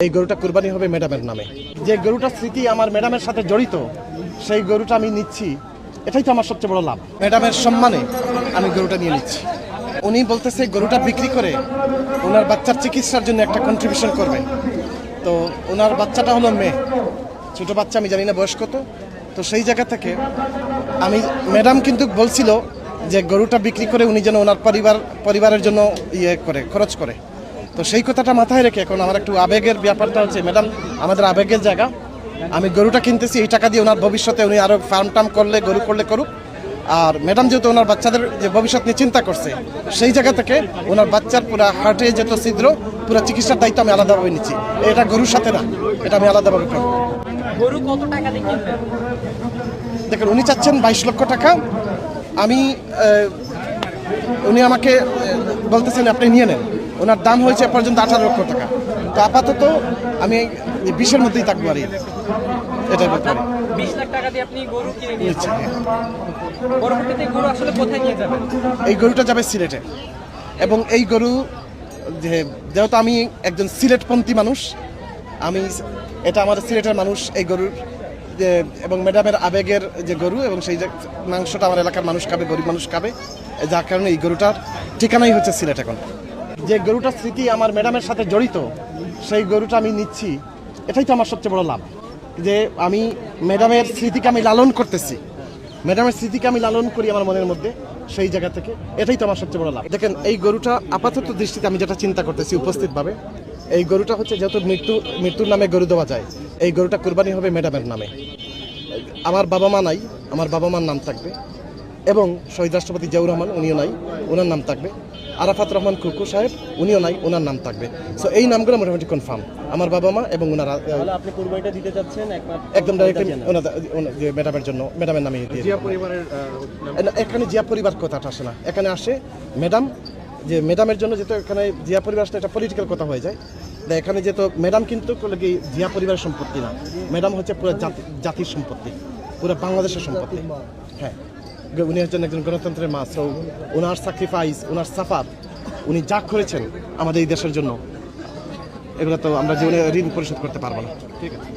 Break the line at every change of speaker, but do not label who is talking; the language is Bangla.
এই গরুটা কুরবানি হবে ম্যাডামের নামে। যে গরুটার স্মৃতি আমার ম্যাডামের সাথে জড়িত, সেই গরুটা আমি নিচ্ছি। এটাই তো আমার সবচেয়ে বড় লাভ। ম্যাডামের সম্মানে আমি গরুটা নিয়ে নিচ্ছি। উনি বলতেছে গরুটা বিক্রি করে ওনার বাচ্চার চিকিৎসার জন্য একটা কন্ট্রিবিউশন করবে। তো ওনার বাচ্চাটা হলো মেয়ে, ছোটো বাচ্চা, আমি জানি না বয়স কত। তো সেই জায়গা থেকে আমি, ম্যাডাম কিন্তু বলছিল যে গরুটা বিক্রি করে উনি যেন ওনার পরিবারের জন্য খরচ করে। তো সেই কথাটা মাথায় রেখে এখন আমার একটু আবেগের ব্যাপারটা হচ্ছে, ম্যাডাম আমাদের আবেগের জায়গা, আমি গরুটা কিনতেছি এই টাকা দিয়ে, ওনার ভবিষ্যতে উনি আরও ফার্ম টার্ম করলে গরু করলে করুক। আর ম্যাডাম যেহেতু ওনার বাচ্চাদের যে ভবিষ্যৎ নিয়ে চিন্তা করছে, সেই জায়গা থেকে ওনার বাচ্চার পুরো হার্টে যত ছিদ্র, পুরো চিকিৎসার দায়িত্ব আমি আলাদাভাবে নিচ্ছি। এটা গরুর সাথে না, এটা আমি আলাদাভাবে করবো।
গরু কত টাকা দিয়ে কিনবেন?
দেখুন, উনি চাচ্ছেন 22 লক্ষ টাকা। আমি উনি আমাকে বলতেছেন আপনি নিয়ে নেন। ওনার দাম হয়েছে পর্যন্ত 18 লক্ষ টাকা। তো আপাতত আমি 20-এর মধ্যেই থাকবো। আর এটাই বলতে পারি।
20 লাখ টাকা দিয়ে আপনি গরু কিনে নিয়েছেন। পরবর্তীতে গরু আসলে কোথায় নিয়ে যাবেন?
এই গরুটা যাবে সিলেটে। এবং এই গরু যেহেতু আমি একজন সিলেটপন্থী মানুষ, আমি এটা আমার সিলেটের মানুষ এই গরুর এবং ম্যাডামের আবেগের যে গরু, এবং সেই মাংসটা আমার এলাকার মানুষ খাবে, গরিব মানুষ খাবে, যার কারণে এই গরুটার ঠিকানাই হচ্ছে সিলেট। এখন যে গরুটার স্মৃতি আমার ম্যাডামের সাথে জড়িত, সেই গরুটা আমি নিচ্ছি। এটাই তো আমার সবচেয়ে বড় লাভ, যে আমি ম্যাডামের স্মৃতিকে আমি লালন করতেছি। ম্যাডামের স্মৃতিকে আমি লালন করি আমার মনের মধ্যে, সেই জায়গা থেকে এটাই তো আমার সবচেয়ে বড় লাভ। দেখেন, এই গরুটা আপাতত দৃষ্টিতে আমি যেটা চিন্তা করতেছি উপস্থিতভাবে, এই গরুটা হচ্ছে যেহেতু মৃত্যুর নামে গরু দেওয়া যায়, এই গরুটা কুরবানি হবে ম্যাডামের নামে। আমার বাবা মা নাই, আমার বাবা মার নাম থাকবে, এবং শহীদ রাষ্ট্রপতি জিয়াউর রহমান উনিও নাই, ওনার নাম থাকবে। আরাফাত রহমান কুকু সাহেব উনিও নাই, ওনার নাম থাকবে। সো এই নামগুলো মোটামুটি কনফার্ম, আমার বাবা মা এবং ওনারা।
আপনি কুরবানিটা দিতে যাচ্ছেন
একদম ডাইরেক্টলি ম্যাডামের জন্য, ম্যাডামের নামে দিয়ে। এখানে জিয়া পরিবার কথাটা আসে না, এখানে আসে ম্যাডাম। যে ম্যাডামের জন্য যেহেতু এখানে জিয়া পরিবার আসলে একটা পলিটিক্যাল কথা হয়ে যায়। এখানে যেহেতু ম্যাডাম কিন্তু জিয়া পরিবারের সম্পত্তি না, ম্যাডাম হচ্ছে পুরো জাতির সম্পত্তি, পুরো বাংলাদেশের সম্পত্তি। হ্যাঁ, উনি হচ্ছেন একজন গণতন্ত্রের মা। সো ওনার স্যাক্রিফাইস, ওনার সাফাত, উনি যা করেছেন আমাদের এই দেশের জন্য, এগুলো তো আমরা জীবনে ঋণ পরিশোধ করতে পারবো না। ঠিক আছে।